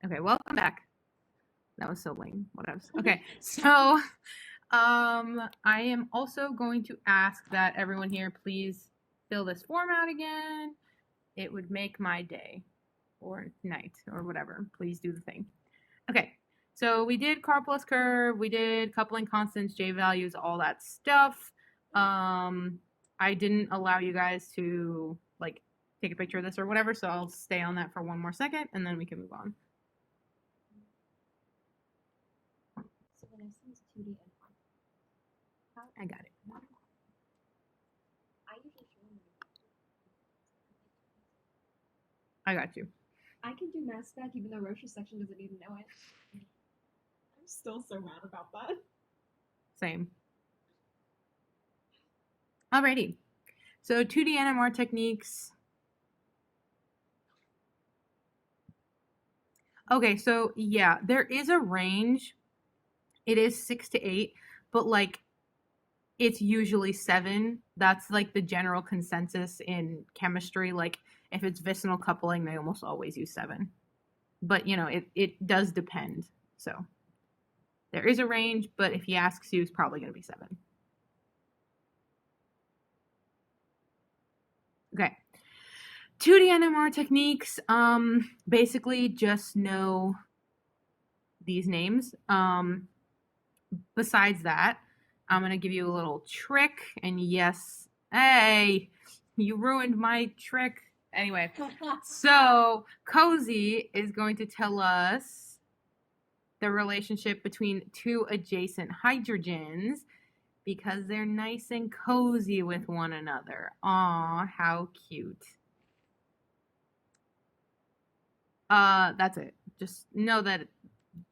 Okay, welcome back. That was so lame. What else? Okay, so I am also going to ask that everyone here please fill this form out again. It would make my day or night or whatever. Please do the thing. Okay, so we did carb plus curve, we did coupling constants, J values, all that stuff. I didn't allow you guys to like take a picture of this or whatever, so I'll stay on that for one more second and then we can move on. So the next one is 2D and 1. I got it. I usually show them. I got you. I can do mass spec even though Roche's section doesn't even know it. I'm still so mad about that. Same. Alrighty. So 2D NMR techniques. Okay, so yeah, there is a range. It is 6 to 8, but like it's usually 7. That's like the general consensus in chemistry. Like if it's vicinal coupling, they almost always use 7. But you know, it does depend. So there is a range, but if he asks you, it's probably going to be 7. Okay. 2D NMR techniques, basically just know these names. Besides that, I'm going to give you a little trick, and yes, hey, you ruined my trick. Anyway, so Cozy is going to tell us the relationship between 2 adjacent hydrogens because they're nice and cozy with one another. Aw, how cute. That's it. Just know that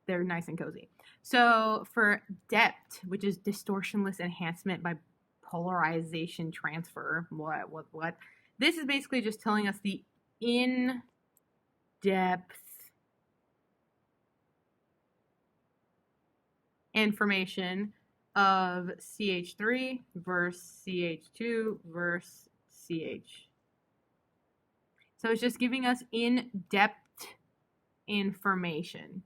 they're nice and cozy. So for depth, which is distortionless enhancement by polarization transfer, what? This is basically just telling us the in-depth information of CH3 versus CH2 versus CH. So it's just giving us in-depth information.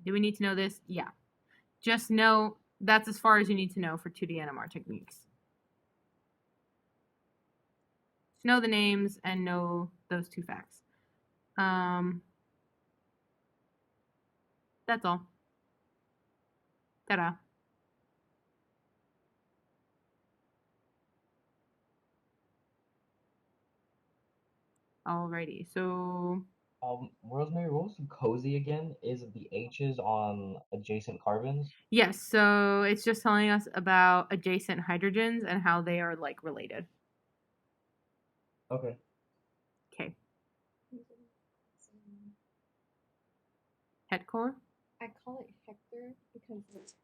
Do we need to know this? Yeah. Just know that's as far as you need to know for 2D NMR techniques. Just know the names and know those 2 facts. That's all. Ta-da. Alrighty, so Rosemary, what was cozy again? Is the H's on adjacent carbons? yes, so it's just telling us about adjacent hydrogens and how they are like related. Okay. Okay. Hetcore? I call it Hector because it's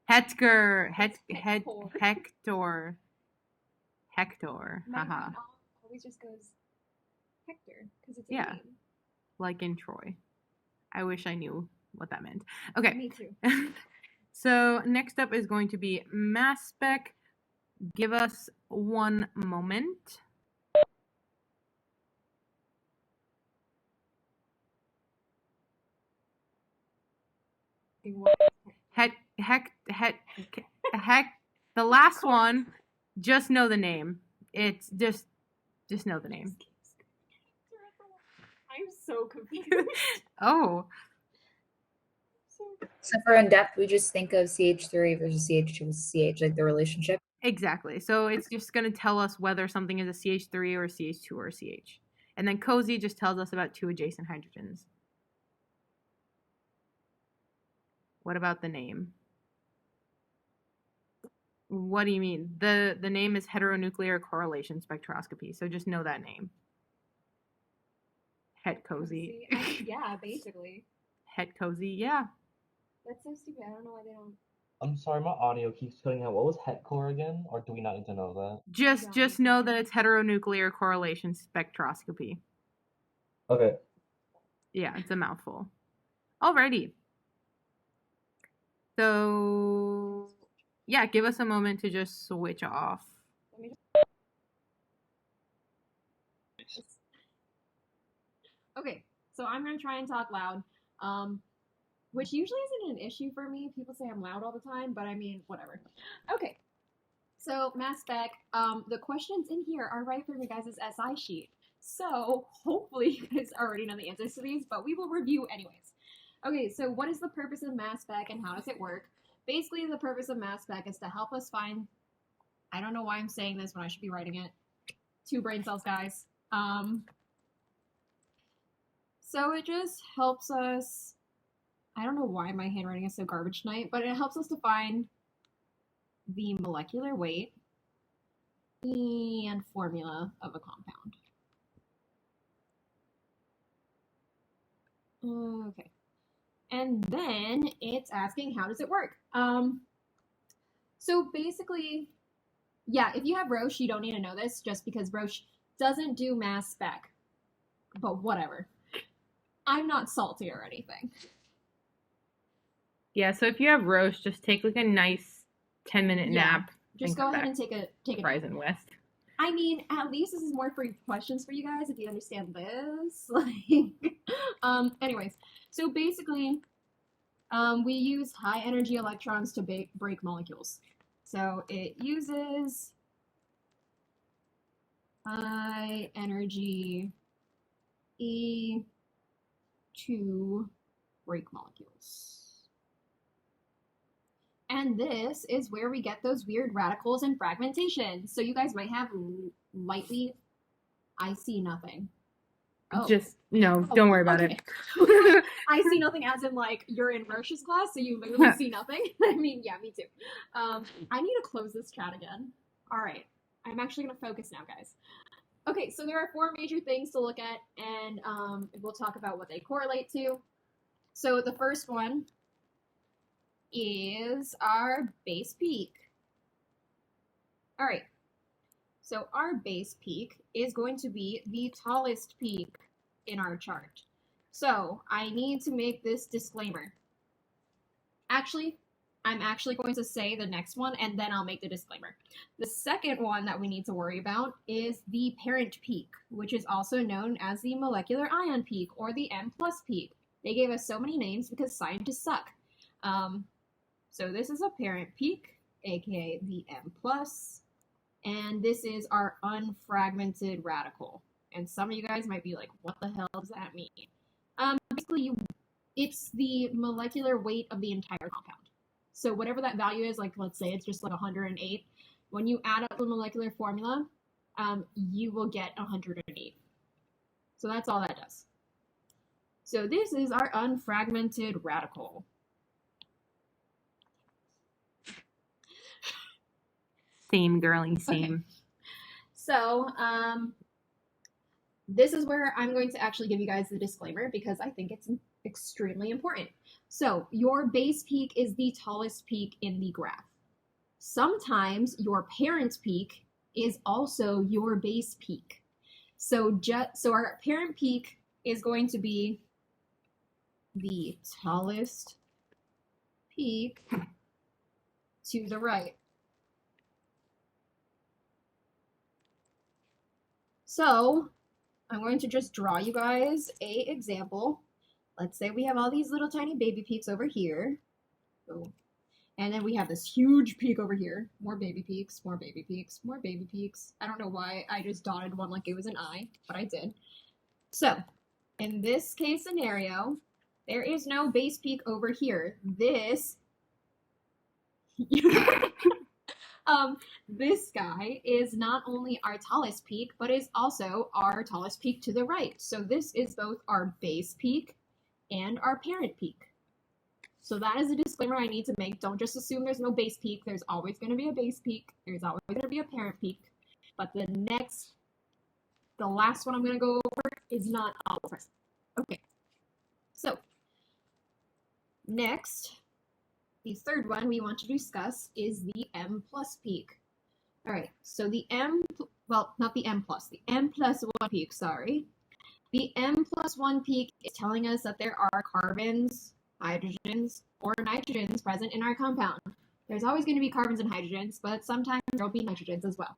Hector. Hector. Hector. My Haha. mom always just goes Hector because it's a Yeah. name. Like in Troy. I wish I knew what that meant. Okay. Me too. So next up is going to be mass spec. Give us one moment. The last one, just know the name. It's just know the name. I'm so confused. Oh. So for in-depth, we just think of CH3 versus CH2 versus CH, like the relationship. Exactly. So it's just going to tell us whether something is a CH3 or a CH2 or a CH. And then cozy just tells us about 2 adjacent hydrogens. What about the name? What do you mean? The name is heteronuclear correlation spectroscopy. So just know that name. Het cozy. Yeah, basically. Het cozy, yeah. That's so stupid. I don't know why they don't. I'm sorry, my audio keeps cutting out. What was Hetcore again? Or do we not need to know that? Just know that it's heteronuclear correlation spectroscopy. Okay. Yeah, it's a mouthful. Alrighty. So, yeah, give us a moment to just switch off. Okay, So I'm going to try and talk loud, which usually isn't an issue for me. People say I'm loud all the time, but I mean, whatever. Okay. So mass spec, the questions in here are right from your guys' SI sheet. So hopefully you guys already know the answers to these, but we will review anyways. Okay, so what is the purpose of mass spec and how does it work? Basically, the purpose of mass spec is to help us find, I don't know why I'm saying this when I should be writing it, 2 brain cells, guys. So it just helps us, I don't know why my handwriting is so garbage tonight, but it helps us to find the molecular weight and formula of a compound. Okay. And then it's asking, how does it work? So basically, yeah, if you have Roche, you don't need to know this just because Roche doesn't do mass spec. But whatever. I'm not salty or anything. Yeah, so if you have Roche, just take like a nice 10-minute nap. Just go ahead and take a Rise and West. I mean, at least this is more free questions for you guys if you understand this. Anyways, so basically, we use high energy electrons to break molecules. So it uses high energy E to break molecules. And this is where we get those weird radicals and fragmentation. So you guys might have lightly, I see nothing. Oh. Just, no, don't worry about it. I see nothing as in like you're in Roche's class, so you literally see nothing. I mean, yeah, me too. I need to close this chat again. All right, I'm actually going to focus now, guys. Okay, so there are 4 major things to look at, and we'll talk about what they correlate to. So the first one is our base peak. All right, so our base peak is going to be the tallest peak in our chart. So I need to make this disclaimer. Actually, I'm actually going to say the next one and then I'll make the disclaimer. The second one that we need to worry about is the parent peak, which is also known as the molecular ion peak or the M+ peak. They gave us so many names because scientists suck. So this is a parent peak, aka the M+, and this is our unfragmented radical. And some of you guys might be like, what the hell does that mean? Basically, it's the molecular weight of the entire compound. So whatever that value is, like let's say it's just like 108, when you add up the molecular formula, you will get 108. So that's all that does. So this is our unfragmented radical. Same, girly, same. Okay. So, this is where I'm going to actually give you guys the disclaimer because I think it's extremely important. So, your base peak is the tallest peak in the graph. Sometimes your parent peak is also your base peak. So our parent peak is going to be the tallest peak to the right. So I'm going to just draw you guys an example. Let's say we have all these little tiny baby peaks over here. So, and then we have this huge peak over here. More baby peaks, more baby peaks, more baby peaks. I don't know why I just dotted one like it was an eye, but I did. So in this case scenario, there is no base peak over here. This this guy is not only our tallest peak, but is also our tallest peak to the right. So this is both our base peak and our parent peak. So that is a disclaimer I need to make. Don't just assume there's no base peak. There's always going to be a base peak. There's always going to be a parent peak. But the last one I'm going to go over is not always present. Okay. So next, the third one we want to discuss is the M+ peak. All right, so the not the M+, the M+1 peak, sorry. The M+1 peak is telling us that there are carbons, hydrogens, or nitrogens present in our compound. There's always going to be carbons and hydrogens, but sometimes there'll be nitrogens as well.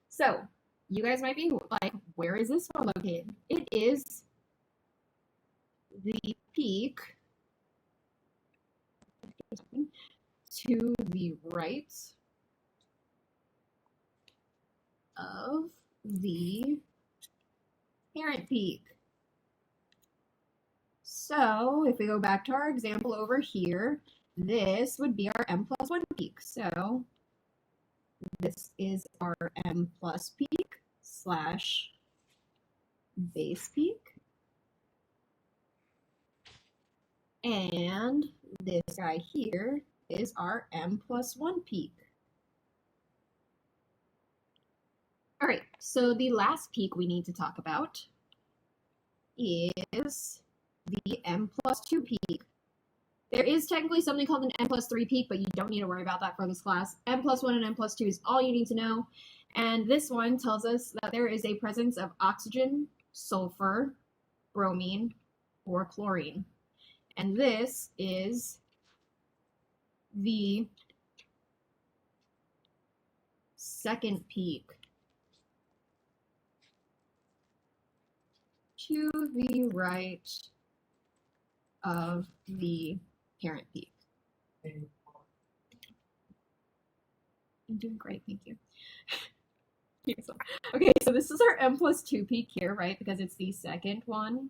So you guys might be like, where is this one located? It is the peak to the right of the parent peak. So if we go back to our example over here, this would be our M+1 peak. So this is our M+ peak slash base peak. And this guy here is our M+1 peak. All right, so the last peak we need to talk about is the M+2 peak. There is technically something called an M+3 peak, but you don't need to worry about that for this class. M+1 and M+2 is all you need to know. And this one tells us that there is a presence of oxygen, sulfur, bromine, or chlorine. And this is the second peak to the right of the parent peak. I'm doing great, thank you. Okay, so this is our M+2 peak here, right? Because it's the second one.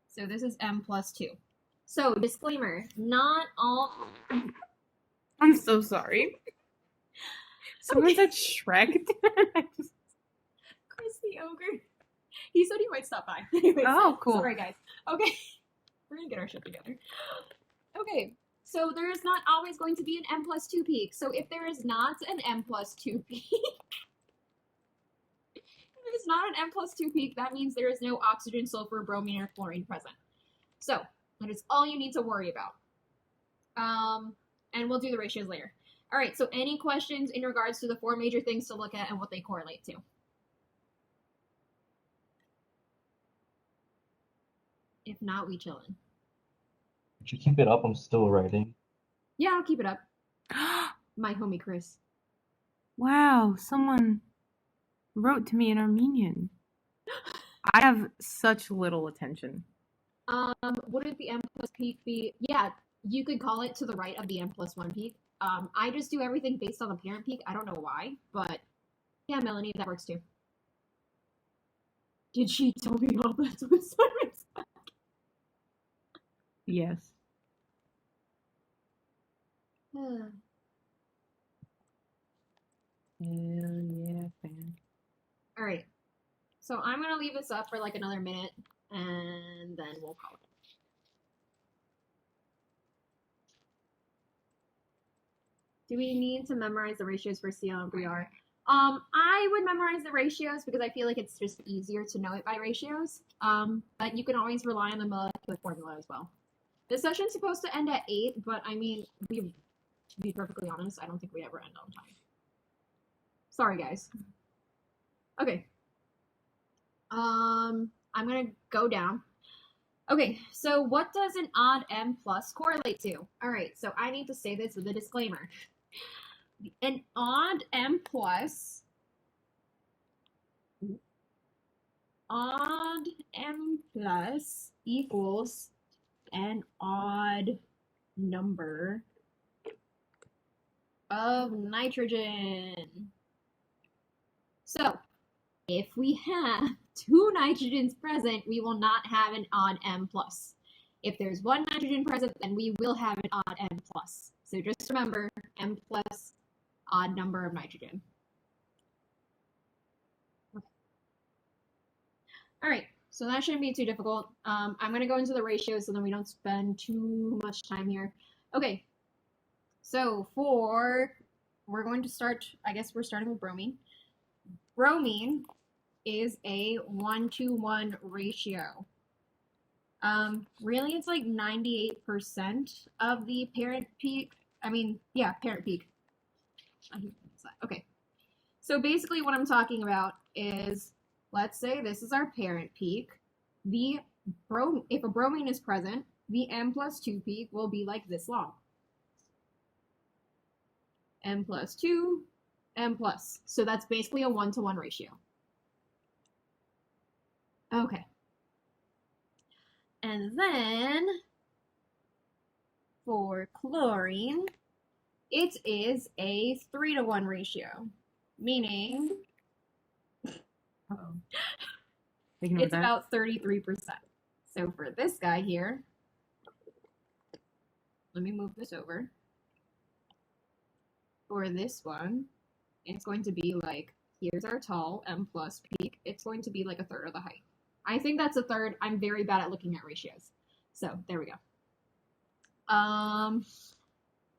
So this is M+2. So disclaimer, not all. I'm so sorry. Someone said Shrek. Chris the ogre. He said he might stop by. Anyways, Oh, cool. Sorry, guys. Okay, we're gonna get our shit together. Okay, so there is not always going to be an M+2 peak. So if there is not an M+2 peak, if it's not an M+2 peak, that means there is no oxygen, sulfur, bromine, or chlorine present. So that is all you need to worry about. And we'll do the ratios later. All right, so any questions in regards to the four major things to look at and what they correlate to? If not, we chillin'. Could you keep it up? I'm still writing. Yeah, I'll keep it up. My homie Chris. Wow, someone wrote to me in Armenian. I have such little attention. Wouldn't the M+ peak be? Yeah, you could call it to the right of the M+1 peak. I just do everything based on the parent peak. I don't know why, but yeah, Melanie, that works too. Did she tell me all that with Simon's? Yes. All Hell yeah, fan. right, so I'm gonna leave this up for like another minute, and then we'll call it. Do we need to memorize the ratios for CL and BR? I would memorize the ratios because I feel like it's just easier to know it by ratios. But you can always rely on the molecular formula as well. The session's supposed to end at 8, but I mean, to be perfectly honest, I don't think we ever end on time. Sorry, guys. Okay. I'm gonna go down. Okay, so what does an odd M+ correlate to? All right, so I need to say this with a disclaimer. An odd M+ equals an odd number of nitrogen. So if we have 2 nitrogens present, we will not have an odd M+. If there's 1 nitrogen present, then we will have an odd M+. So just remember, M+, odd number of nitrogen. Okay. All right, so that shouldn't be too difficult. I'm going to go into the ratios so then we don't spend too much time here. Okay, so we're going to start, I guess we're starting with bromine. Bromine is a 1-to-1 ratio. Really, it's like 98% of the parent peak. I mean, yeah, parent peak. Okay. So basically what I'm talking about is, let's say this is our parent peak. If a bromine is present, the M+2 peak will be like this long. M+2, M+. So that's basically a 1-to-1 ratio. Okay. And then for chlorine, it is a 3-to-1 ratio, meaning it's about 33%. So for this guy here, let me move this over. For this one, it's going to be like, here's our tall M plus peak. It's going to be like a third of the height. I think that's a third. I'm very bad at looking at ratios. So there we go.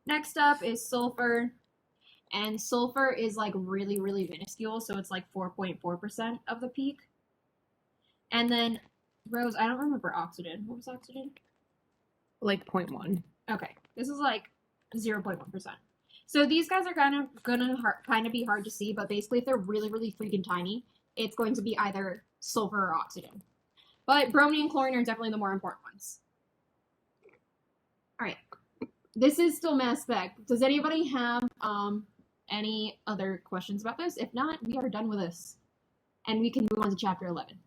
Next up is sulfur. And sulfur is like really, really minuscule. So it's like 4.4% of the peak. And then Rose, I don't remember oxygen. What was oxygen? Like 0.1. Okay. This is like 0.1%. So these guys are gonna be hard to see, but basically if they're really, really freaking tiny, it's going to be either sulfur or oxygen. But bromine and chlorine are definitely the more important ones. All right. This is still mass spec. Does anybody have any other questions about this? If not, we are done with this. And we can move on to chapter 11.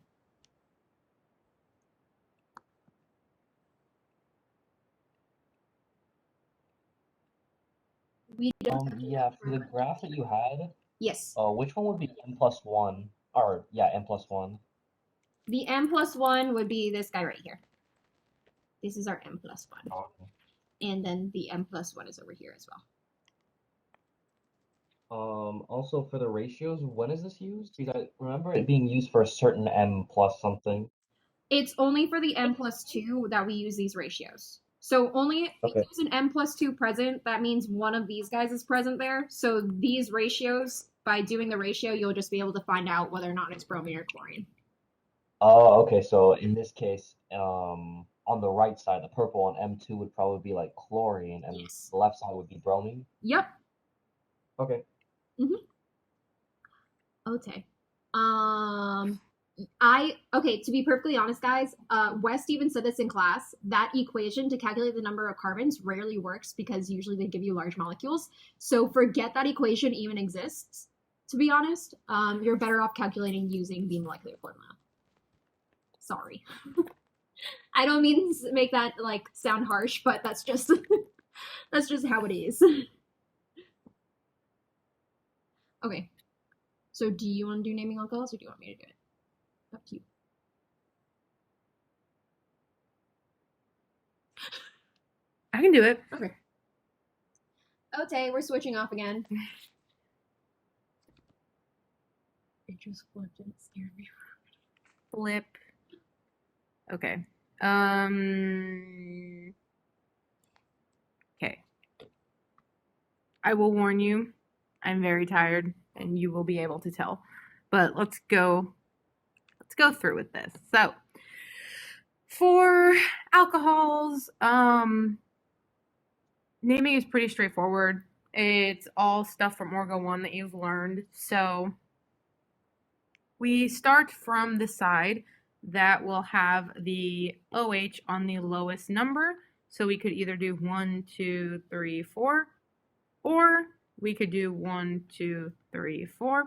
We don't Yeah, for the graph that you had, yes. Which one would be n+1? Or, yeah, n+1. The n+1 would be this guy right here. This is our n+1. Okay. And then the n+1 is over here as well. Also for the ratios, when is this used? Because I remember it being used for a certain m plus something. It's only for the n+2 that we use these ratios. So only if there's an n+2 present, that means one of these guys is present there. So these ratios, by doing the ratio, you'll just be able to find out whether or not it's bromine or chlorine. Oh, okay. So in this case, on the right side, the purple on M2 would probably be like chlorine, and Yes. the left side would be bromine. Yep. Okay. Okay. To be perfectly honest, guys, West even said this in class, that equation to calculate the number of carbons rarely works because usually they give you large molecules. So forget that equation even exists, to be honest. You're better off calculating using the molecular formula. Sorry. I don't mean to make that like sound harsh, but that's just that's just how it is. Okay. So do you want to do naming alcohols or do you want me to do it? Up to you. I can do it. Okay. Okay, we're switching off again. It just flipped and it scared me. Flip. Okay. Okay. I will warn you, I'm very tired, and you will be able to tell. But let's go through with this. So, for alcohols, naming is pretty straightforward. It's all stuff from Orgo 1 that you've learned. So, we start from the side that will have the OH on the lowest number. So we could either do 1, 2, 3, 4, or we could do 1, 2, 3, 4.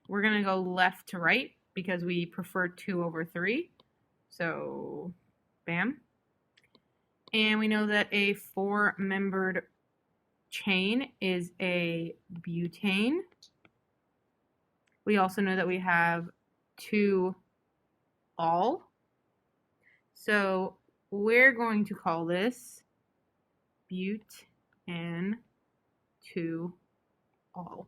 We're going to go left to right because we prefer 2 over 3. So, bam. And we know that a 4-membered chain is a butane. We also know that we have 2 all. So we're going to call this butane 2 all.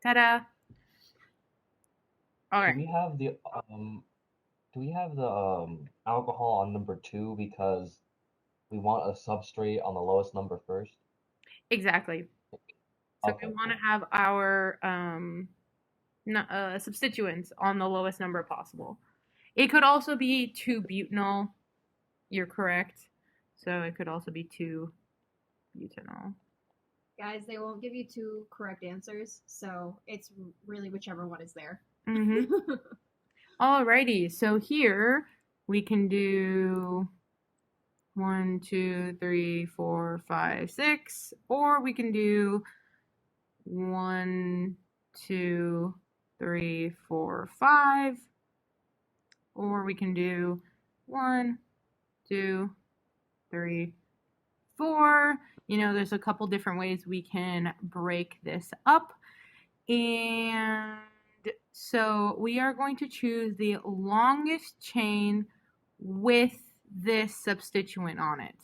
Ta-da! All right. Do we have the alcohol on number 2 because we want a substrate on the lowest number first? Exactly. So Okay, we want to have our substituents on the lowest number possible. It could also be 2-butanol. You're correct. So it could also be 2-butanol. Guys, they won't give you 2 correct answers, so it's really whichever one is there. Mm-hmm. Alrighty, so here we can do 1, 2, 3, 4, 5, 6, or we can do 1, 2, 3, 4, 5. Or we can do 1, 2, 3, 4. You know, there's a couple different ways we can break this up. And so we are going to choose the longest chain with this substituent on it,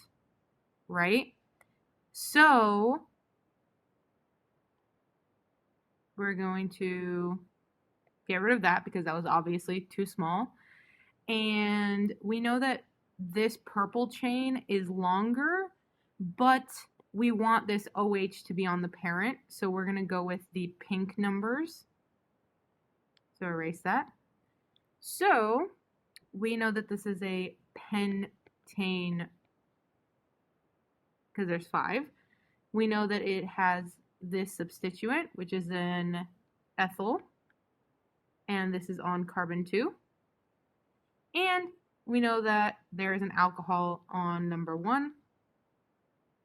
right? So we're going to get rid of that because that was obviously too small. And we know that this purple chain is longer, but we want this OH to be on the parent, so we're going to go with the pink numbers. So erase that. So we know that this is a pentane because there's 5. We know that it has this substituent, which is an ethyl, and this is on carbon 2. And we know that there is an alcohol on number 1,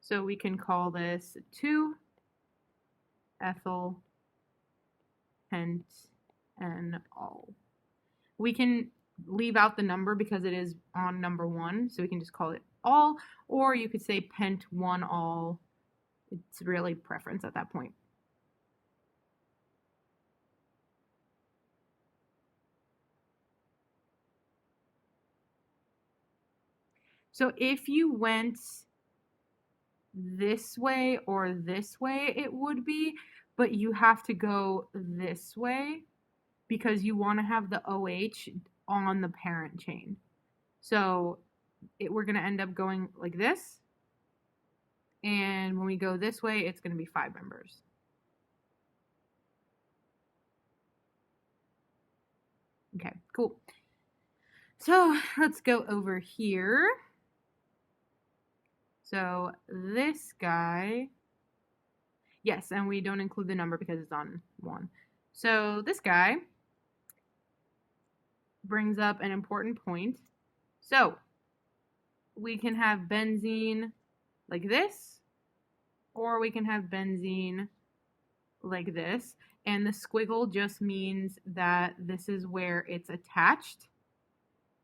so we can call this 2-ethyl pentanol. We can leave out the number because it is on number 1, so we can just call it all, or you could say pent-1-all. It's really preference at that point. So if you went this way or this way, it would be, but you have to go this way because you want to have the OH on the parent chain. So we're going to end up going like this. And when we go this way, it's going to be 5 members. Okay, cool. So let's go over here. So this guy, yes, and we don't include the number because it's on 1. So this guy brings up an important point. So we can have benzene like this, or we can have benzene like this. And the squiggle just means that this is where it's attached.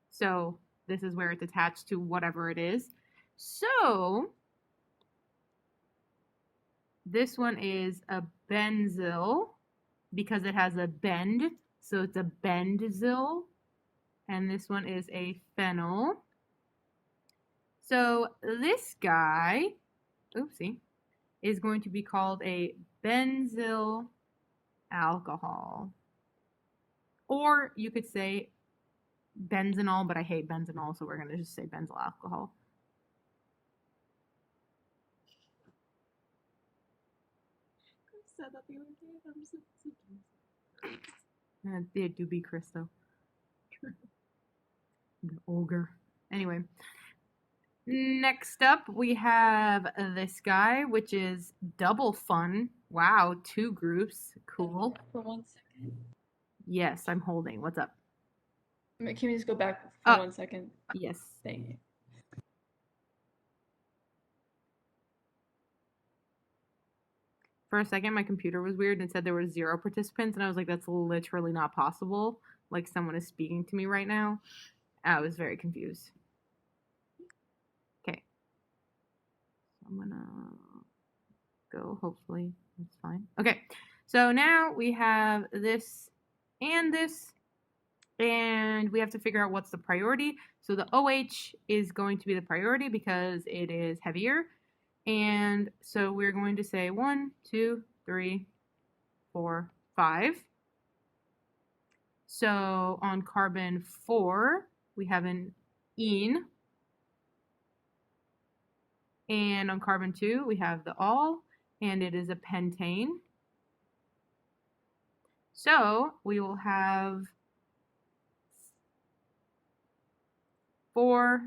So this is where it's attached to whatever it is. So this one is a benzyl because it has a bend. So it's a benzyl. And this one is a phenyl. So this guy, oopsie, is going to be called a benzyl alcohol. Or you could say benzenol, but I hate benzenol, so we're going to just say benzyl alcohol. I said that the other day. I'm so They do be Christo. The ogre. Anyway. Next up, we have this guy, which is double fun. Wow, 2 groups. Cool. For 1 second. Yes, I'm holding. What's up? Can we just go back for 1 second? Yes. Thank you. For a second, my computer was weird and said there were 0 participants, and I was like, that's literally not possible. Like, someone is speaking to me right now. I was very confused. Okay. I'm gonna go, hopefully it's fine. Okay, so now we have this and this, and we have to figure out what's the priority. So the OH is going to be the priority because it is heavier. And so we're going to say 1, 2, 3, 4, 5. So on carbon 4, we have an ene. And on carbon 2, we have the all, and it is a pentane. So we will have 4,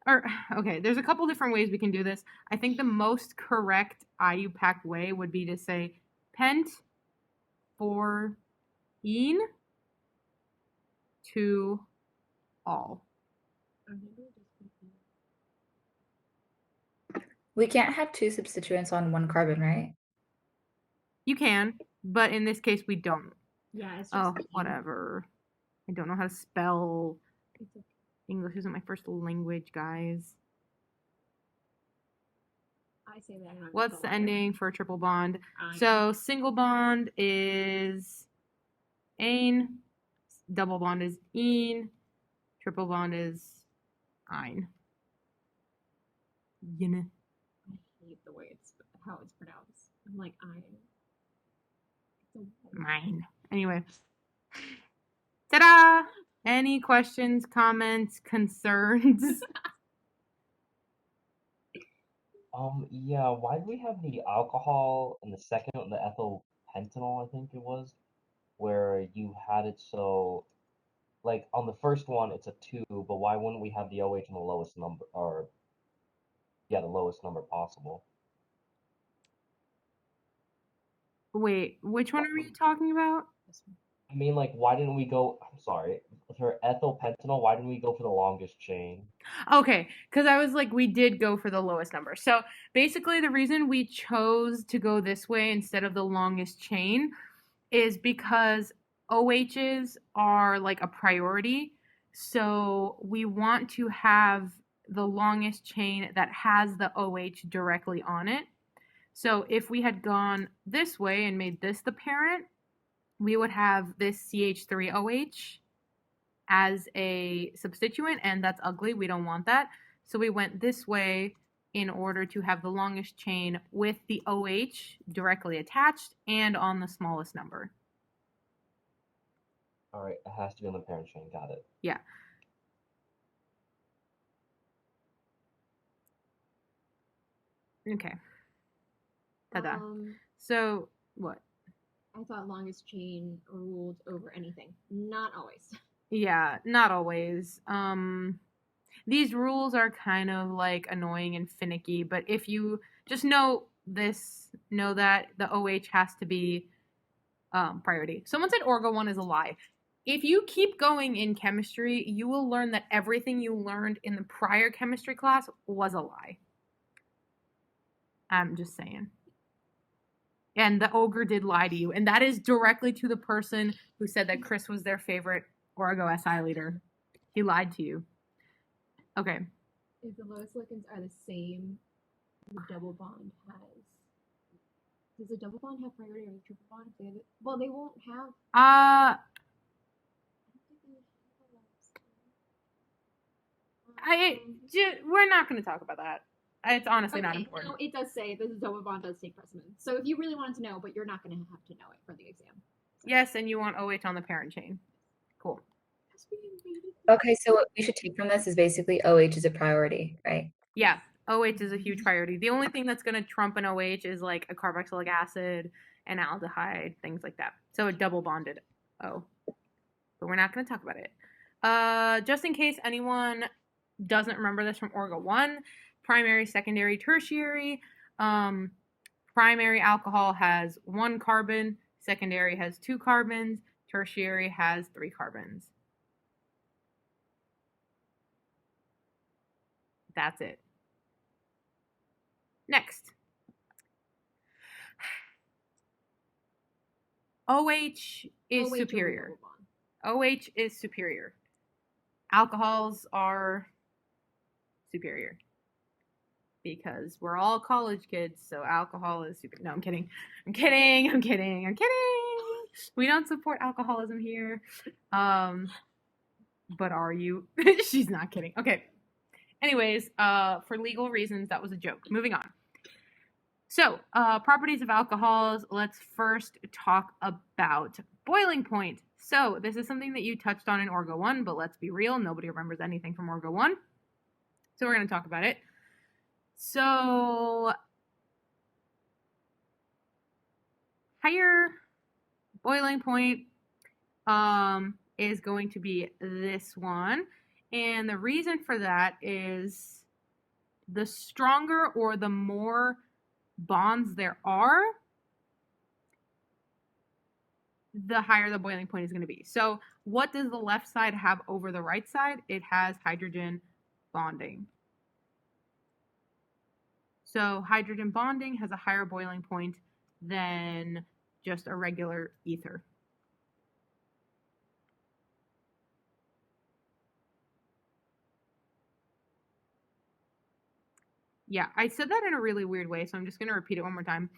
or okay, there's a couple different ways we can do this. I think the most correct IUPAC way would be to say pent 4 ene to all. We can't have 2 substituents on 1 carbon, right? You can, but in this case we don't. Yeah, it's just Oh, ene. whatever. I don't know how to spell. It's okay. English isn't my first language, guys. I say that. And I'm What's the ending for a triple bond? I So single bond is ane, double bond is ene, triple bond is ein. Yin. hate the way how it's pronounced. I'm like iron. Mine. Anyway. Ta-da! Any questions, comments, concerns? Yeah, why do we have the alcohol in the second one, the ethyl pentanol, I think it was, where you had it so, like, on the first one, it's a 2, but why wouldn't we have the OH in the lowest number, or, yeah, the lowest number possible? Wait, which one are we talking about? I mean, like, why didn't we go, I'm sorry, for ethyl pentanol, why didn't we go for the longest chain? Okay, because I was like, we did go for the lowest number. So basically, the reason we chose to go this way instead of the longest chain is because OHs are like a priority. So we want to have the longest chain that has the OH directly on it. So if we had gone this way and made this the parent, we would have this CH3OH as a substituent, and that's ugly. We don't want that. So we went this way in order to have the longest chain with the OH directly attached and on the smallest number. All right, it has to be on the parent chain, got it. Yeah. Okay. Ta-da. So, what? I thought longest chain ruled over anything. Not always. Yeah, not always. These rules are kind of like annoying and finicky, but if you just know that the OH has to be priority. Someone said Orgo 1 is a lie. If you keep going in chemistry, you will learn that everything you learned in the prior chemistry class was a lie. I'm just saying. And the ogre did lie to you. And that is directly to the person who said that Chris was their favorite Orgo SI leader. He lied to you. Okay. If the lowest ligands are the same, the double bond has. Does the double bond have priority over the triple bond? If they have it? Well, they won't have. We're not going to talk about that. It's honestly not Okay, important. no, it does say the double bond does take precedence. So if you really wanted to know, but you're not going to have to know it for the exam. So. Yes, and you want OH on the parent chain. Cool. Okay, so what we should take from this is basically OH is a priority, right? Yeah, OH is a huge priority. The only thing that's going to trump an OH is like a carboxylic acid, an aldehyde, things like that. So a double bonded O. But we're not going to talk about it. Just in case anyone doesn't remember this from Orgo 1, primary, secondary, tertiary. Primary alcohol has 1 carbon, secondary has 2 carbons, tertiary has 3 carbons. That's it. Next. OH is superior. OH is superior. Alcohols are superior. Because we're all college kids, so alcohol is super. No, I'm kidding. I'm kidding. We don't support alcoholism here. But are you? She's not kidding. Okay. Anyways, for legal reasons, that was a joke. Moving on. So, properties of alcohols. Let's first talk about boiling point. So, this is something that you touched on in Orgo 1, but let's be real. Nobody remembers anything from Orgo 1. So, we're going to talk about it. So, higher boiling point is going to be this one. And the reason for that is the stronger or the more bonds there are, the higher the boiling point is going to be. So what does the left side have over the right side? It has hydrogen bonding. So hydrogen bonding has a higher boiling point than just a regular ether. Yeah, I said that in a really weird way, so I'm just going to repeat it one more time.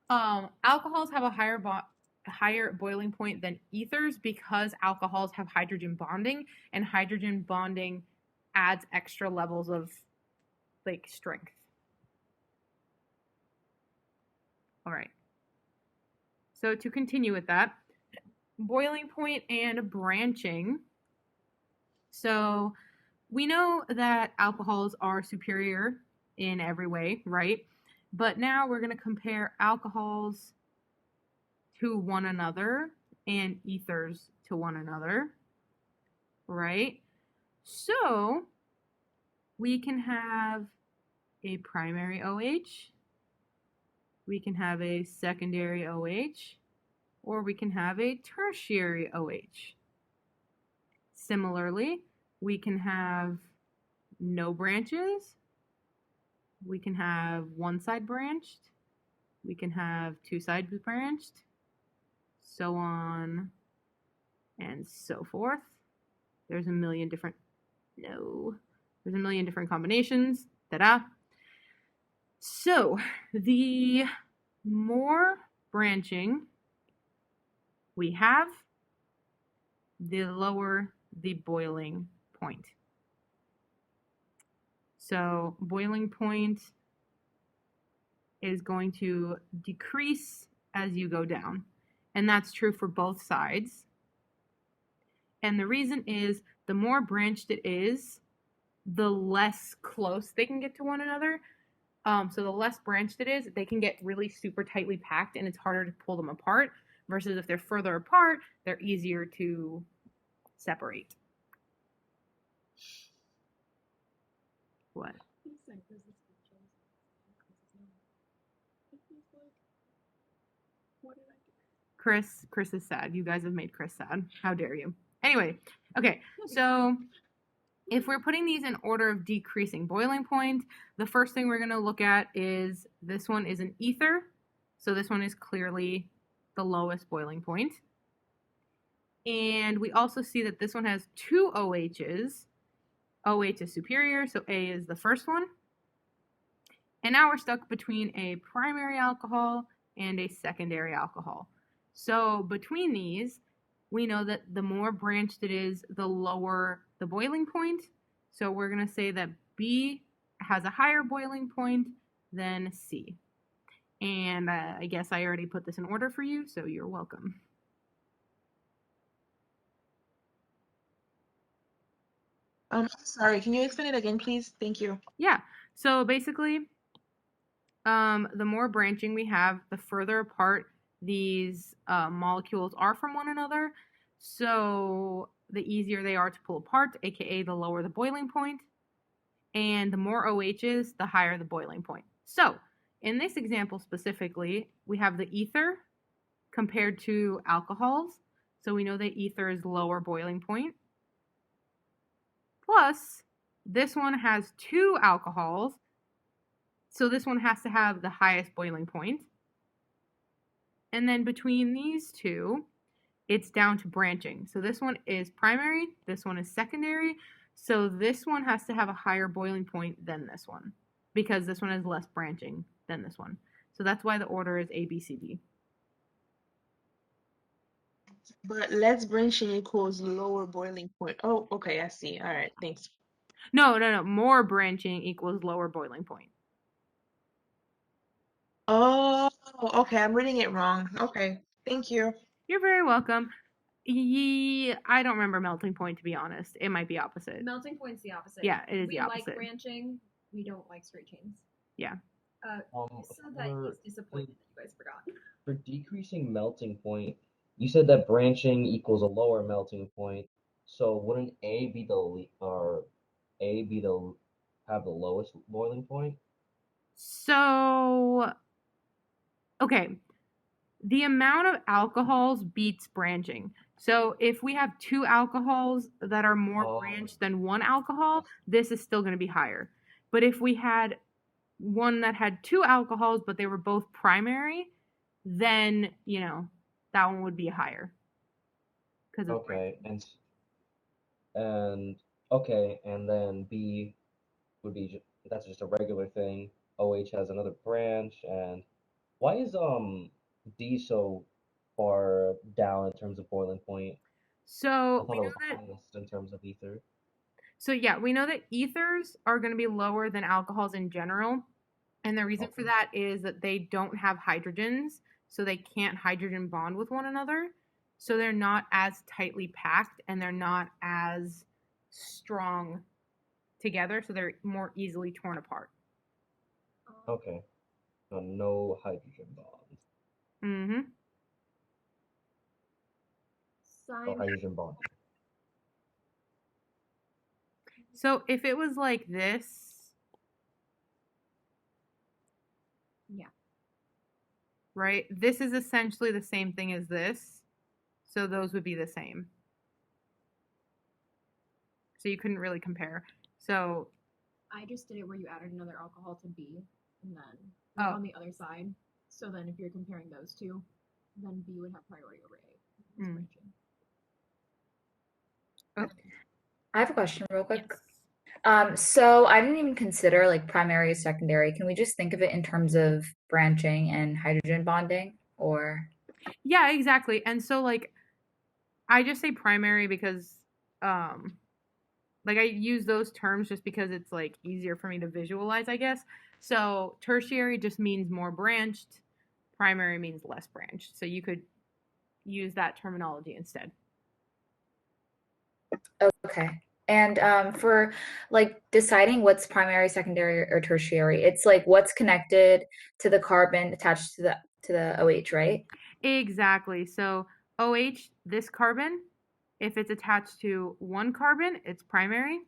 Alcohols have a higher boiling point than ethers because alcohols have hydrogen bonding, and hydrogen bonding adds extra levels of like strength. All right. So to continue with that, boiling point and branching. So we know that alcohols are superior in every way, right? But now we're going to compare alcohols to one another and ethers to one another, right? So we can have a primary OH, we can have a secondary OH, or we can have a tertiary OH. Similarly, we can have no branches, we can have one side branched, we can have two sides branched, so on and so forth. There's a million different combinations. Ta-da! So the more branching we have, the lower the boiling point. So boiling point is going to decrease as you go down. And that's true for both sides. And the reason is the more branched it is, the less close they can get to one another. So the less branched it is, they can get really super tightly packed and it's harder to pull them apart. Versus if they're further apart, they're easier to separate. What? Chris is sad. You guys have made Chris sad. How dare you? Anyway, okay, so if we're putting these in order of decreasing boiling point, the first thing we're going to look at is this one is an ether. So this one is clearly the lowest boiling point. And we also see that this one has two OHs. OH is superior, so A is the first one. And now we're stuck between a primary alcohol and a secondary alcohol. So between these, we know that the more branched it is, the lower the boiling point. So we're going to say that B has a higher boiling point than C. And I guess I already put this in order for you, so you're welcome. Sorry, can you explain it again, please? Thank you. Yeah, so basically, the more branching we have, the further apart these molecules are from one another. So the easier they are to pull apart, aka the lower the boiling point. And the more OHs, the higher the boiling point. So in this example specifically, we have the ether compared to alcohols. So we know that ether is lower boiling point. Plus, this one has two alcohols. So this one has to have the highest boiling point. And then between these two, it's down to branching. So this one is primary, this one is secondary. So this one has to have a higher boiling point than this one because this one has less branching than this one. So that's why the order is A, B, C, D. But less branching equals lower boiling point. Oh, okay, I see. All right, thanks. No. More branching equals lower boiling point. Oh, okay, I'm reading it wrong. Okay, thank you. You're very welcome. I don't remember melting point, to be honest. It might be opposite. Melting point's the opposite. Yeah, it is we the opposite. We like branching. We don't like straight chains. Yeah. You said that he's disappointed that you guys forgot. For decreasing melting point, you said that branching equals a lower melting point. So wouldn't A have the lowest boiling point? So, okay. The amount of alcohols beats branching. So if we have two alcohols that are more branched than one alcohol, this is still going to be higher. But if we had one that had two alcohols, but they were both primary, then, you know, that one would be higher. Because it's Okay, branching. and okay, and then B would be that's just a regular thing. OH has another branch, and why is D so far down in terms of boiling point? I So thought we it know was the that. highest in terms of ether. So yeah, we know that ethers are going to be lower than alcohols in general, and the reason for Okay. that is that they don't have hydrogens, so they can't hydrogen bond with one another. So they're not as tightly packed, and they're not as strong together, so they're more easily torn apart. Okay. So no hydrogen bonds Mm-hmm. or hydrogen bonding. So if it was like this, Yeah. right? This is essentially the same thing as this, so those would be the same. So you couldn't really compare. So I just did it where you added another alcohol to B, and then on the other side. So then if you're comparing those two, then B would have priority over A. Mm. I have a question real quick. Yes. So I didn't even consider like primary, secondary. Can we just think of it in terms of branching and hydrogen bonding, or? yeah, exactly. And so like I just say primary because like I use those terms just because it's like easier for me to visualize, I guess. So tertiary just means more branched, primary means less branched. So you could use that terminology instead. Okay. And for like deciding what's primary, secondary, or tertiary, it's like what's connected to the carbon attached to the OH, right? Exactly. So OH, this carbon, if it's attached to one carbon, it's primary.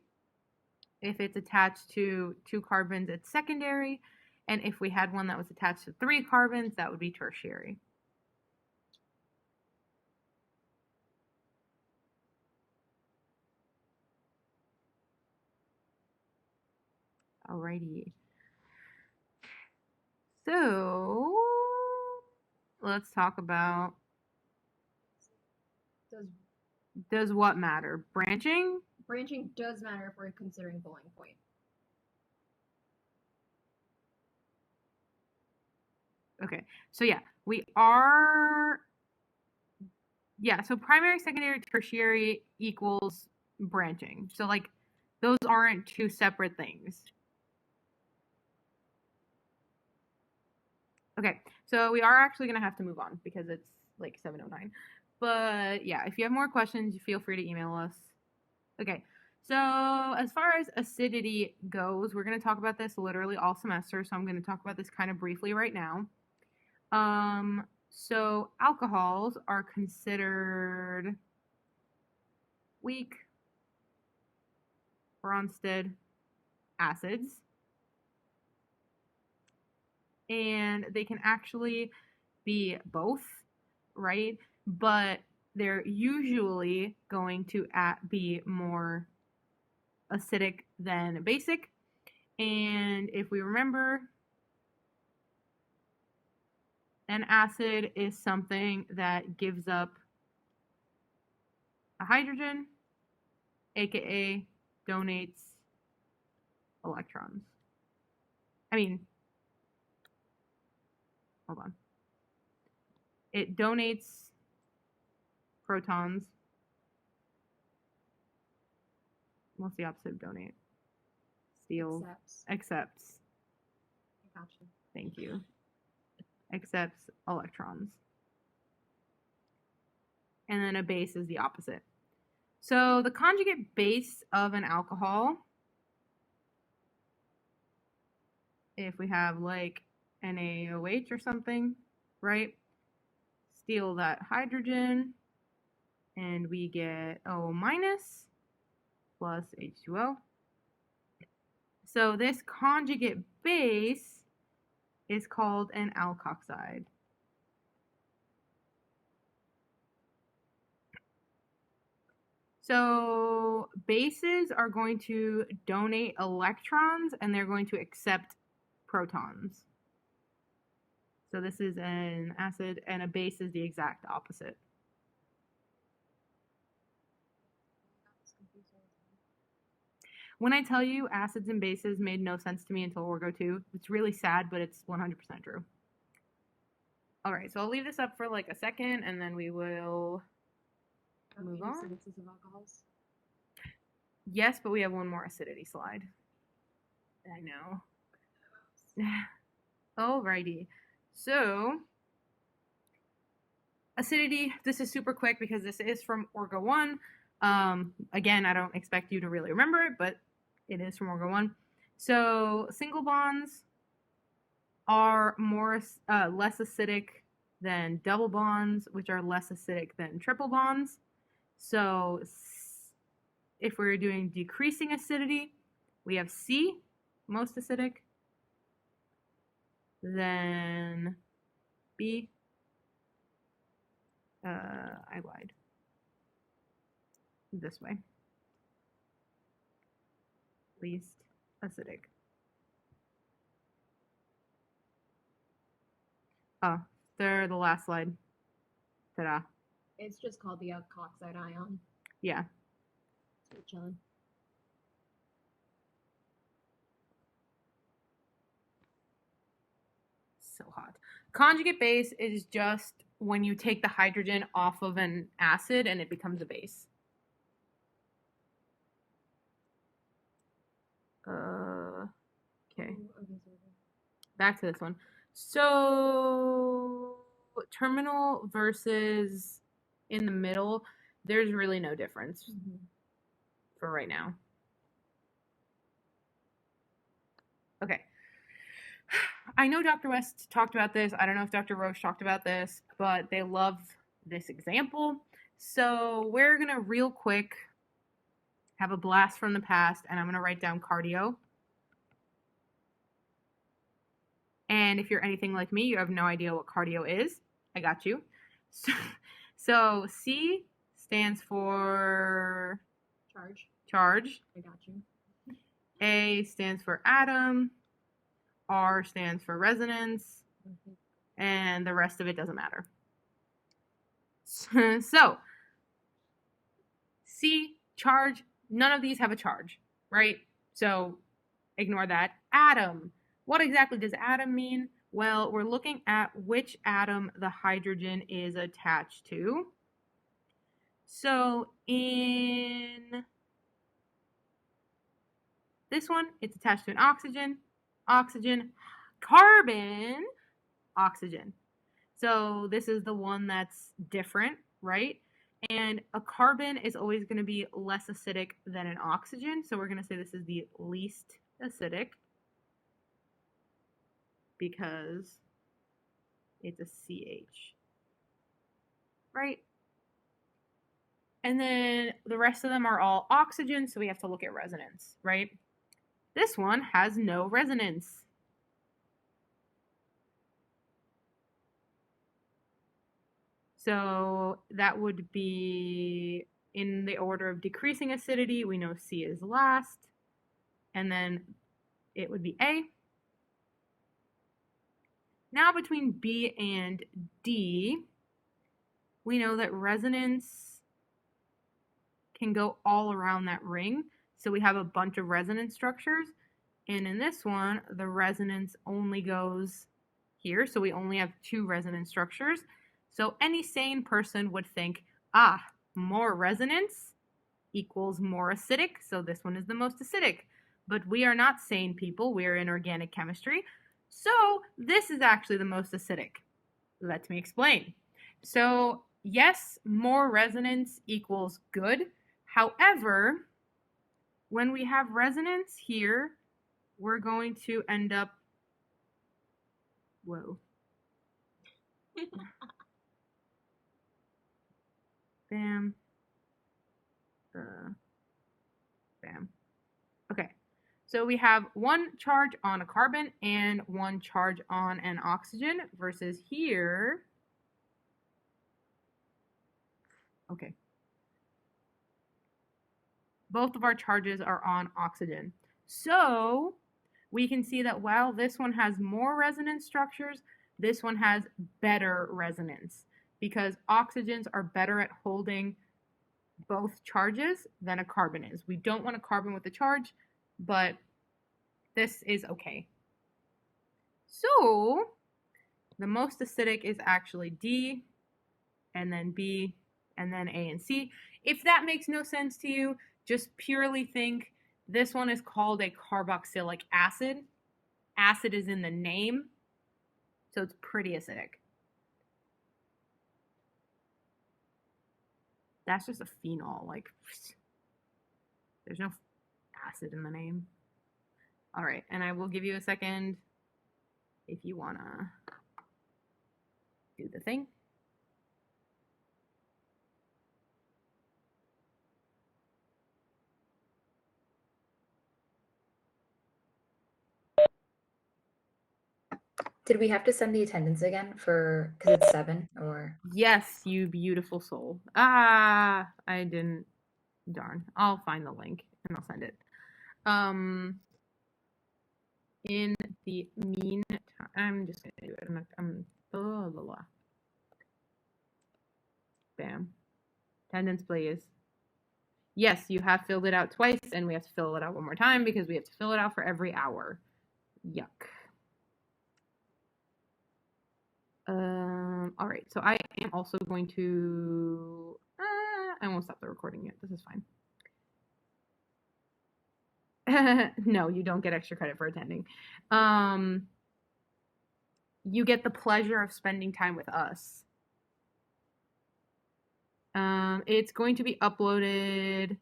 If it's attached to two carbons, it's secondary. And if we had one that was attached to three carbons, that would be tertiary. Alrighty. So let's talk about, does what matter? Branching? Branching does matter if we're considering boiling point. Okay. So yeah, we are, yeah, so primary, secondary, tertiary equals branching. So like those aren't two separate things. Okay, so we are actually going to have to move on because it's like 7:09. But yeah, if you have more questions, feel free to email us. Okay, so as far as acidity goes, we're going to talk about this literally all semester, so I'm going to talk about this kind of briefly right now. So alcohols are considered weak Bronsted acids, and they can actually be both, right? But they're usually going to be more acidic than basic. And if we remember, an acid is something that gives up a hydrogen, aka donates electrons. Hold on. It donates protons. What's the opposite of donate? Steals. Accepts. Gotcha. Thank you. Accepts electrons. And then a base is the opposite. So the conjugate base of an alcohol, if we have like NaOH or something, right? Steal that hydrogen and we get O minus plus H2O. So this conjugate base is called an alkoxide. So bases are going to donate electrons and they're going to accept protons. So this is an acid, and a base is the exact opposite. When I tell you acids and bases made no sense to me until Orgo 2, it's really sad, but it's 100% true. All right, so I'll leave this up for like a second, and then we will move on. Incidences of alcohols. Yes, but we have one more acidity slide. I know. Alrighty. So, acidity, this is super quick because this is from Orgo 1. Again, I don't expect you to really remember it, but it is from Orgo 1. So, single bonds are less acidic than double bonds, which are less acidic than triple bonds. So, if we're doing decreasing acidity, we have C, most acidic, then B, I lied, this way, least acidic. Oh, they're the last slide. Ta-da. It's just called the alkoxide ion. Yeah. So we're chilling. So hot. Conjugate base is just when you take the hydrogen off of an acid and it becomes a base. Okay. Back to this one. So terminal versus in the middle, there's really no difference for right now. Okay. I know Dr. West talked about this. I don't know if Dr. Roche talked about this, but they love this example. So we're going to real quick have a blast from the past, and I'm going to write down cardio. And if you're anything like me, you have no idea what cardio is. I got you. So C stands for charge. I got you. A stands for atom. R stands for resonance. And the rest of it doesn't matter. So, C, charge, none of these have a charge, right? So, ignore that. Atom. What exactly does atom mean? Well, we're looking at which atom the hydrogen is attached to. So, in this one, it's attached to an oxygen, carbon, oxygen. So this is the one that's different, right? And a carbon is always going to be less acidic than an oxygen. So we're going to say this is the least acidic because it's a CH, right? And then the rest of them are all oxygen, so we have to look at resonance, right? This one has no resonance. So that would be in the order of decreasing acidity. We know C is last, and then it would be A. Now between B and D, we know that resonance can go all around that ring. So we have a bunch of resonance structures. And in this one, the resonance only goes here. So we only have 2 resonance structures. So any sane person would think, more resonance equals more acidic. So this one is the most acidic. But we are not sane people. We are in organic chemistry. So this is actually the most acidic. Let me explain. So yes, more resonance equals good. However, when we have resonance here, we're going to end up, bam, bam. Okay, so we have 1 charge on a carbon and 1 charge on an oxygen versus here. Okay. Both of our charges are on oxygen. So we can see that while this one has more resonance structures, this one has better resonance because oxygens are better at holding both charges than a carbon is. We don't want a carbon with a charge, but this is okay. So the most acidic is actually D, and then B, and then A and C. If that makes no sense to you, just purely think this one is called a carboxylic acid. Acid is in the name, so it's pretty acidic. That's just a phenol, like, there's no acid in the name. All right, and I will give you a second if you want to do the thing. Did we have to send the attendance again for, because it's 7 or? Yes, you beautiful soul. I didn't. Darn. I'll find the link and I'll send it. In the meantime, I'm just gonna do it. Blah, blah, blah. Bam. Attendance, please. Yes, you have filled it out twice, and we have to fill it out one more time because we have to fill it out for every hour. Yuck. All right, so I am also going to. I won't stop the recording yet. This is fine. No, you don't get extra credit for attending. You get the pleasure of spending time with us. It's going to be uploaded.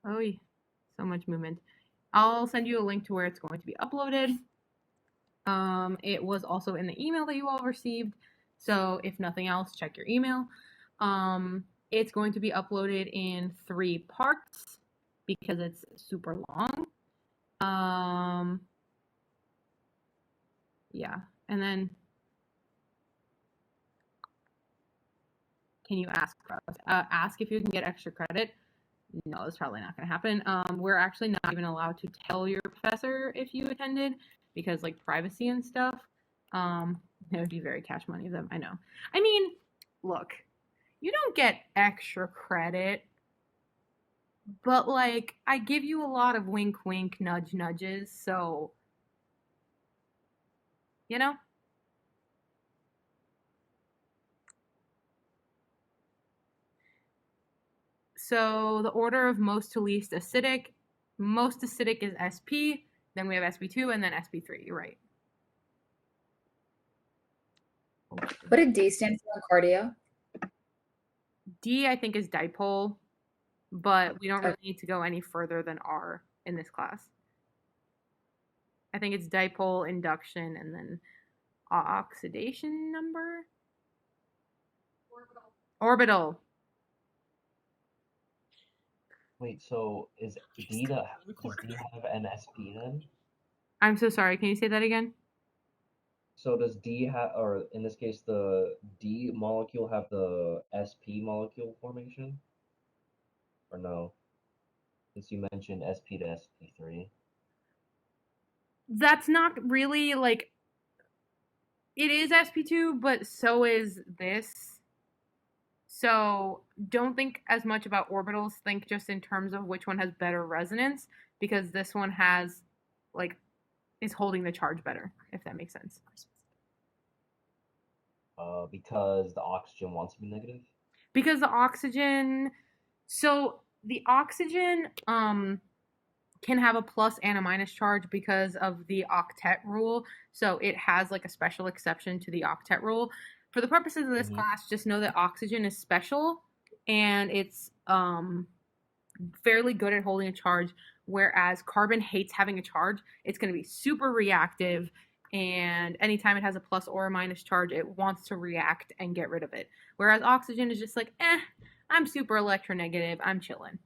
Oh, so much movement. I'll send you a link to where it's going to be uploaded. It was also in the email that you all received. So if nothing else, check your email. It's going to be uploaded in 3 parts because it's super long. Yeah, and then can you ask for us? Ask if you can get extra credit. No, that's probably not going to happen. We're actually not even allowed to tell your professor if you attended because, like, privacy and stuff. It would be very cash money of them. I know. I mean, look, you don't get extra credit, but, like, I give you a lot of wink, wink, nudge, nudges, so, you know? So the order of most to least acidic is SP, then we have SP2, and then SP3. You're right. What did D stand for in cardio? D, I think, is dipole, but we don't really need to go any further than R in this class. I think it's dipole, induction, and then oxidation number? Orbital. Wait, so does D have an SP then? I'm so sorry. Can you say that again? So does D have, or in this case, the D molecule have the SP molecule formation? Or no? Since you mentioned SP to SP3. That's not really, like, it is SP2, but so is this. So don't think as much about orbitals. Think just in terms of which one has better resonance, because this one has, like, is holding the charge better, if that makes sense. Because the oxygen wants to be negative? Because the oxygen, so the oxygen can have a plus and a minus charge because of the octet rule. So it has, like, a special exception to the octet rule. For the purposes of this class, just know that oxygen is special and it's fairly good at holding a charge, whereas carbon hates having a charge. It's going to be super reactive, and anytime it has a plus or a minus charge, it wants to react and get rid of it. Whereas oxygen is just like, I'm super electronegative, I'm chilling.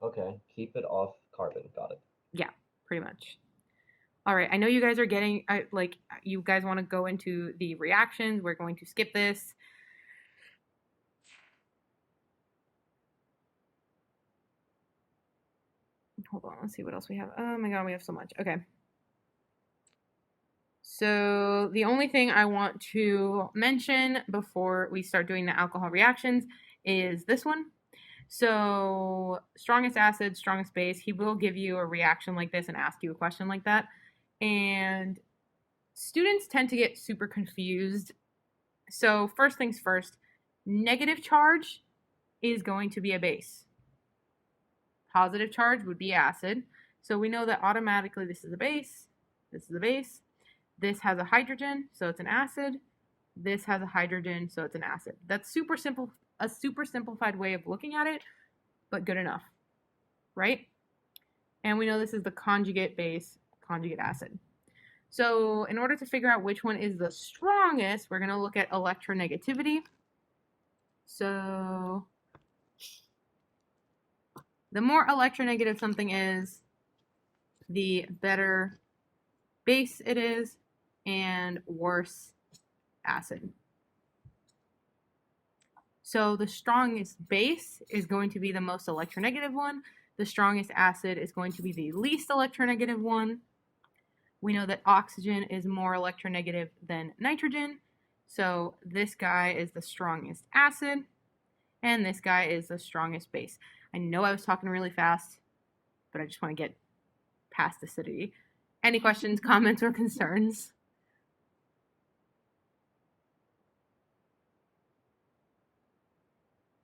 Okay, keep it off carbon, got it. Yeah, pretty much. All right, I know you guys are getting, like, you guys want to go into the reactions. We're going to skip this. Hold on, let's see what else we have. Oh my god, we have so much. Okay. So the only thing I want to mention before we start doing the alcohol reactions is this one. So strongest acid, strongest base, he will give you a reaction like this and ask you a question like that. And students tend to get super confused. So first things first, negative charge is going to be a base. Positive charge would be acid. So we know that automatically this is a base, this is a base. This has a hydrogen, so it's an acid. This has a hydrogen, so it's an acid. That's super simple, a super simplified way of looking at it, but good enough, right? And we know this is the conjugate base, conjugate acid. So in order to figure out which one is the strongest, we're going to look at electronegativity. So the more electronegative something is, the better base it is and worse acid. So the strongest base is going to be the most electronegative one. The strongest acid is going to be the least electronegative one. We know that oxygen is more electronegative than nitrogen. So this guy is the strongest acid, and this guy is the strongest base. I know I was talking really fast, but I just want to get past acidity. Any questions, comments, or concerns?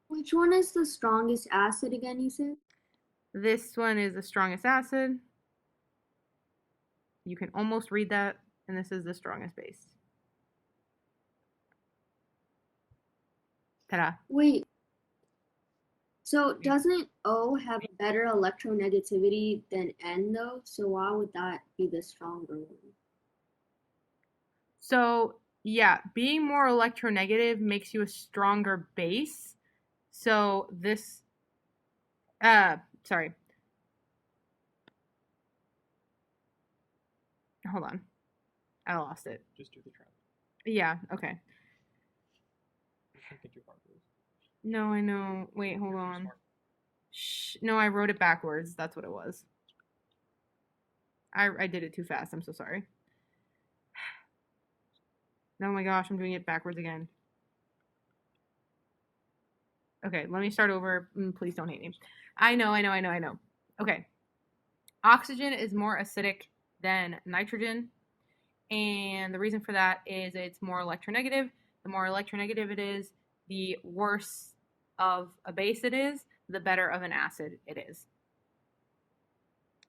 Which one is the strongest acid again, you said? This one is the strongest acid. You can almost read that, and this is the strongest base. Ta-da. Wait. So doesn't O have better electronegativity than N though? So why would that be the stronger one? So, yeah, being more electronegative makes you a stronger base. So this, sorry. Hold on. I lost it. Just do the trap. Yeah, okay. Don't think too hard, please. No, I know. Wait, hold You're too on. smart. Shh. No, I wrote it backwards. That's what it was. I did it too fast. I'm so sorry. Oh my gosh, I'm doing it backwards again. Okay, let me start over. Please don't hate me. I know. Okay. Oxygen is more acidic than nitrogen. And the reason for that is it's more electronegative. The more electronegative it is, the worse of a base it is, the better of an acid it is.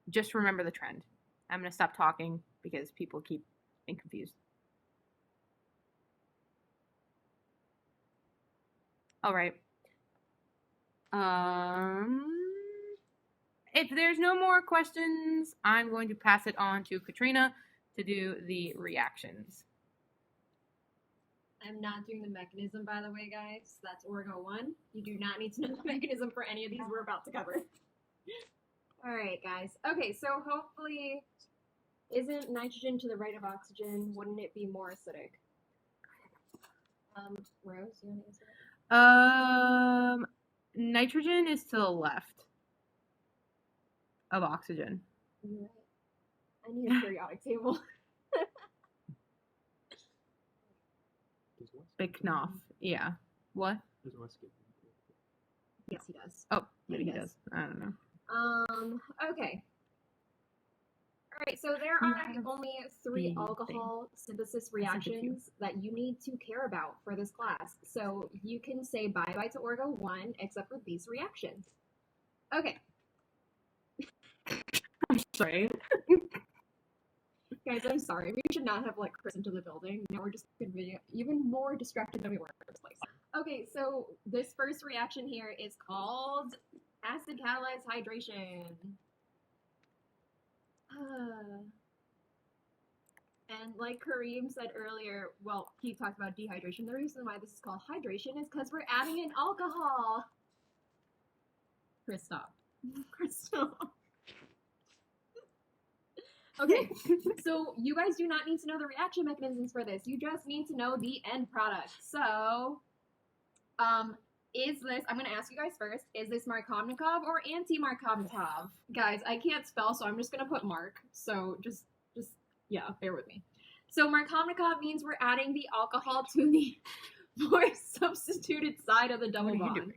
Just remember the trend. I'm going to stop talking because people keep being confused. All right. If there's no more questions, I'm going to pass it on to Katrina to do the reactions. I'm not doing the mechanism, by the way, guys. That's Orgo 1. You do not need to know the mechanism for any of these we're about to cover. All right, guys. Okay, so hopefully, isn't nitrogen to the right of oxygen? Wouldn't it be more acidic? Rose, you want to answer that? Nitrogen is to the left of oxygen. You're right. I need a periodic table. Big Knopf. Yeah. What? Does Wes get Yes, he does. Oh, maybe he does. I don't know. Okay. All right, so there You are have only 3 the alcohol synthesis I sent it to you. reactions that you need to care about for this class. So you can say bye-bye to Orgo 1 except for these reactions. Okay. I'm sorry. Guys, I'm sorry. We should not have let Chris into the building. Now we're just going to be even more distracted than we were in the first place. Okay, so this first reaction here is called acid catalyzed hydration. And like Kareem said earlier, well, he talked about dehydration. The reason why this is called hydration is because we're adding in alcohol. Chris, stop. Chris, stop. Okay, so you guys do not need to know the reaction mechanisms for this. You just need to know the end product. So, is this, I'm going to ask you guys first, is this Markovnikov or anti-Markovnikov? Guys, I can't spell, so I'm just going to put Mark. So just, yeah, bear with me. So Markovnikov means we're adding the alcohol to the more substituted side of the double What are you bond. doing?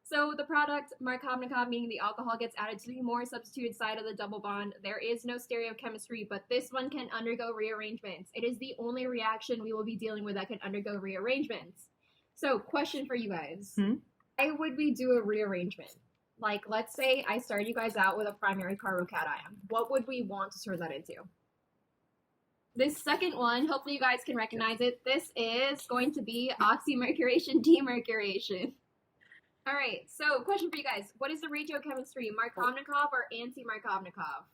So the product Markovnikov, meaning the alcohol, gets added to the more substituted side of the double bond. There is no stereochemistry, but this one can undergo rearrangements. It is the only reaction we will be dealing with that can undergo rearrangements. So, question for you guys. Why would we do a rearrangement? Like, let's say I started you guys out with a primary carbocation. What would we want to turn that into? This second one, hopefully you guys can recognize it. This is going to be Oxymercuration Demercuriation. All right, so question for you guys. What is the regiochemistry, Markovnikov or anti-Markovnikov?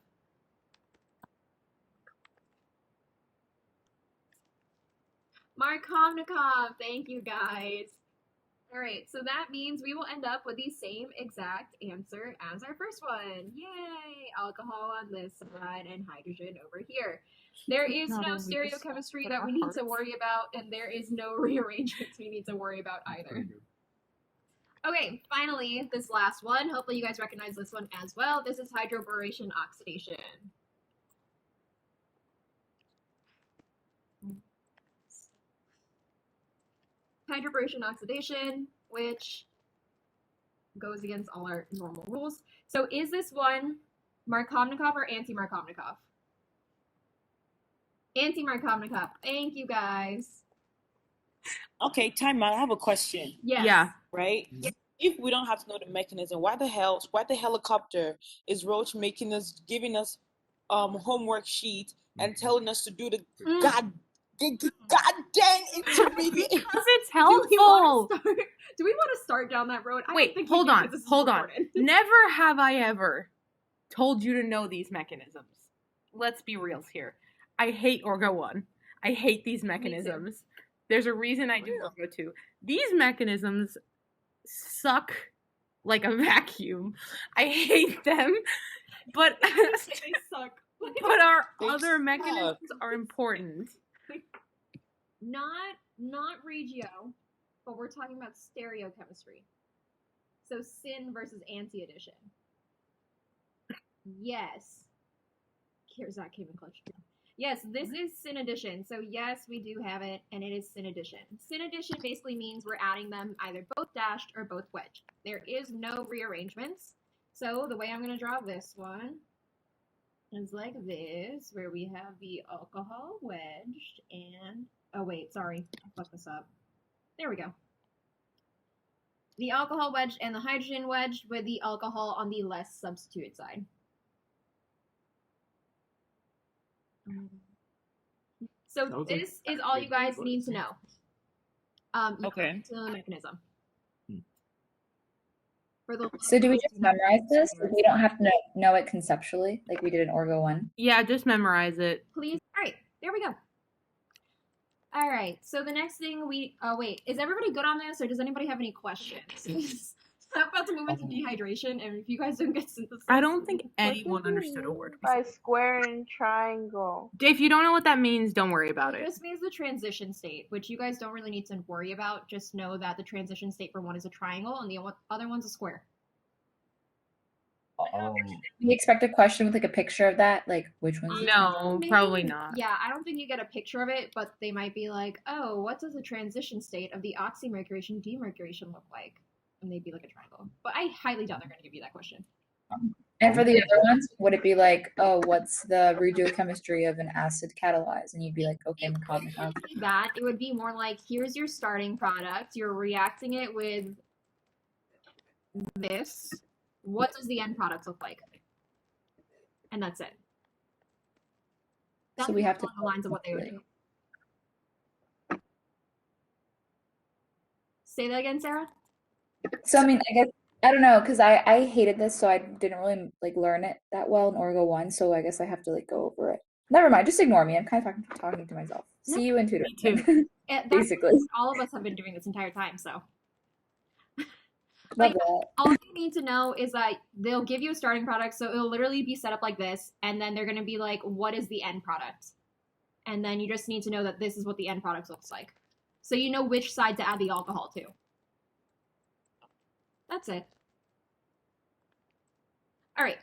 Markovnikov, thank you guys. All right, so that means we will end up with the same exact answer as our first one. Yay! Alcohol on this side and hydrogen over here. There is no stereochemistry that we need to worry about, and there is no rearrangements we need to worry about either. Okay, finally, this last one. Hopefully you guys recognize this one as well. This is Hydroboration Oxidation. Hydroboration Oxidation, which goes against all our normal rules. So is this one Markovnikov or anti-Markovnikov? Anti-Markovnikov. Thank you, guys. Okay, time out. I have a question. Yes. Yeah. Right? If we don't have to know the mechanism, why the helicopter is Roach giving us homework sheet and telling us to do the goddamn intermediate? Because it's Do we helpful. want to start down that road? I Wait, don't think hold we do, on, 'cause this is hold on. recorded. Never have I ever told you to know these mechanisms. Let's be real here. I hate Orgo 1. I hate these mechanisms. There's a reason I do Orgo 2. These mechanisms suck like a vacuum. I hate them, but They suck. but our They other suck. mechanisms are important. Not regio, but we're talking about stereochemistry. So syn versus anti addition. Yes. Zach came in clutch. Yes, this is syn addition. So yes, we do have it, and it is syn addition. Syn addition basically means we're adding them either both dashed or both wedged. There is no rearrangements. So the way I'm going to draw this one is like this, where we have the alcohol wedged and... Oh, wait, sorry. I fucked this up. There we go. The alcohol wedged and the hydrogen wedged with the alcohol on the less substituted side. So this is all you guys need to know. Okay. The mechanism. So do we just memorize this? Like, we don't have to know it conceptually like we did in Orgo 1? Yeah, just memorize it. Please. All right, there we go. All right, so the next thing wait, is everybody good on this, or does anybody have any questions? I'm about to move into dehydration, and if you guys don't get synthesis... I don't think anyone understood a word. By square and triangle. If you don't know what that means, don't worry about it. This means the transition state, which you guys don't really need to worry about. Just know that the transition state for one is a triangle, and the other one's a square. We expect a question with like a picture of that, like which one's No, probably not. Yeah, I don't think you get a picture of it, but they might be like, oh, what does the transition state of the Oxymercuration Demercuriation look like? And they'd be like a triangle. But I highly doubt they're going to give you that question. And for the other ones, would it be like, oh, what's the regiochemistry of an acid catalyzed? And you'd be like, okay, Markovnikov. That it would be more like, here's your starting product. You're reacting it with this. What does the end product look like? And that's it. That's So we have to along the lines of what they would do. Say that again, Sarah? So I mean, I guess I don't know, because I hated this, so I didn't really like learn it that well in Orgo 1. So I guess I have to like go over it. Never mind, just ignore me. I'm kind of talking to myself. No. See you in tutor. Me too. Basically. All of us have been doing this entire time, so. Love Like, that. all you need to know is that they'll give you a starting product, so it'll literally be set up like this, and then they're going to be like, what is the end product? And then you just need to know that this is what the end product looks like. So you know which side to add the alcohol to. That's it. All right.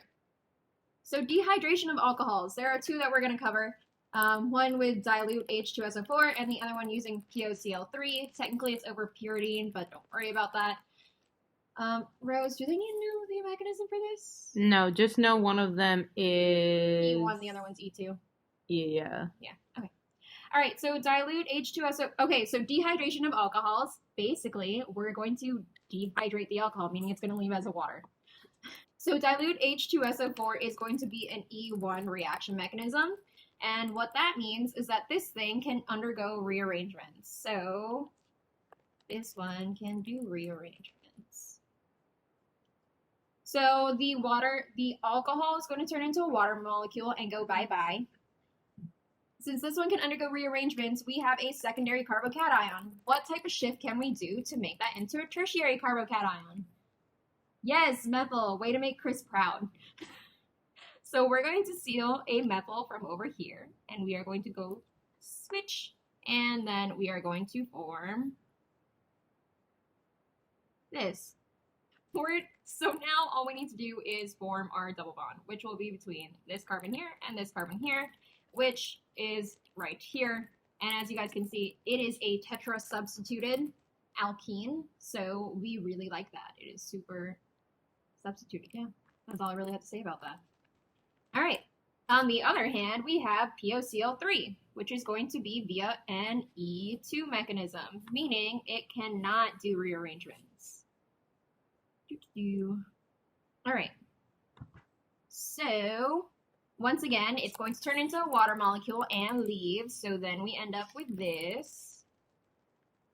So dehydration of alcohols. There are two that we're going to cover. One with dilute H2SO4 and the other one using POCl3. Technically it's over pyridine, but don't worry about that. Rose, do they need to know the mechanism for this? No, just know one of them is E1, the other one's E2. Yeah. Yeah, okay. All right, so dilute H2SO. Okay, so dehydration of alcohols. Basically, we're going to dehydrate the alcohol, meaning it's going to leave as a water. So dilute H2SO4 is going to be an E1 reaction mechanism. And what that means is that this thing can undergo rearrangements. So this one can do rearrangements. So the alcohol is going to turn into a water molecule and go bye-bye. Since this one can undergo rearrangements, we have a secondary carbocation. What type of shift can we do to make that into a tertiary carbocation? Yes, methyl. Way to make Chris proud. So we're going to seal a methyl from over here, and we are going to go switch, and then we are going to form this. So now all we need to do is form our double bond, which will be between this carbon here and this carbon here, which is right here. And as you guys can see, it is a tetra-substituted alkene, so we really like that. It is super substituted, yeah. That's all I really have to say about that. All right, on the other hand, we have POCl3, which is going to be via an E2 mechanism, meaning it cannot do rearrangements. All right, so once again, it's going to turn into a water molecule and leave, so then we end up with this,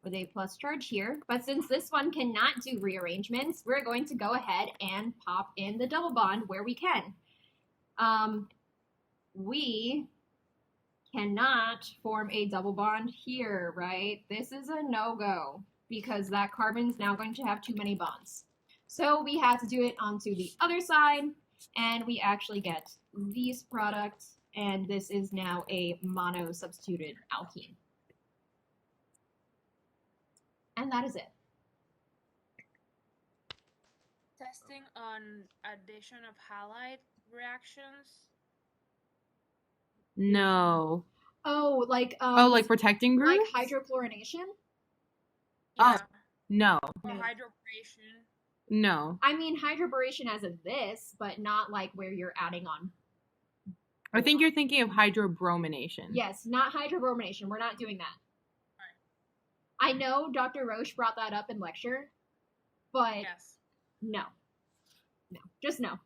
with a plus charge here. But since this one cannot do rearrangements, we're going to go ahead and pop in the double bond where we can. We cannot form a double bond here, right? This is a no-go because that carbon's now going to have too many bonds. So we have to do it onto the other side, and we actually get these products, and this is now a mono-substituted alkene. And that is it. Testing on addition of halide reactions. No. Oh, like like protecting groups? like hydrochlorination? Oh, no. Or hydroboration. No. I mean hydroboration as of this, but not like where you're adding on. I think you're thinking of hydrobromination. Yes, not hydrobromination. We're not doing that. I know Dr. Roche brought that up in lecture, but Yes. no. No, just no.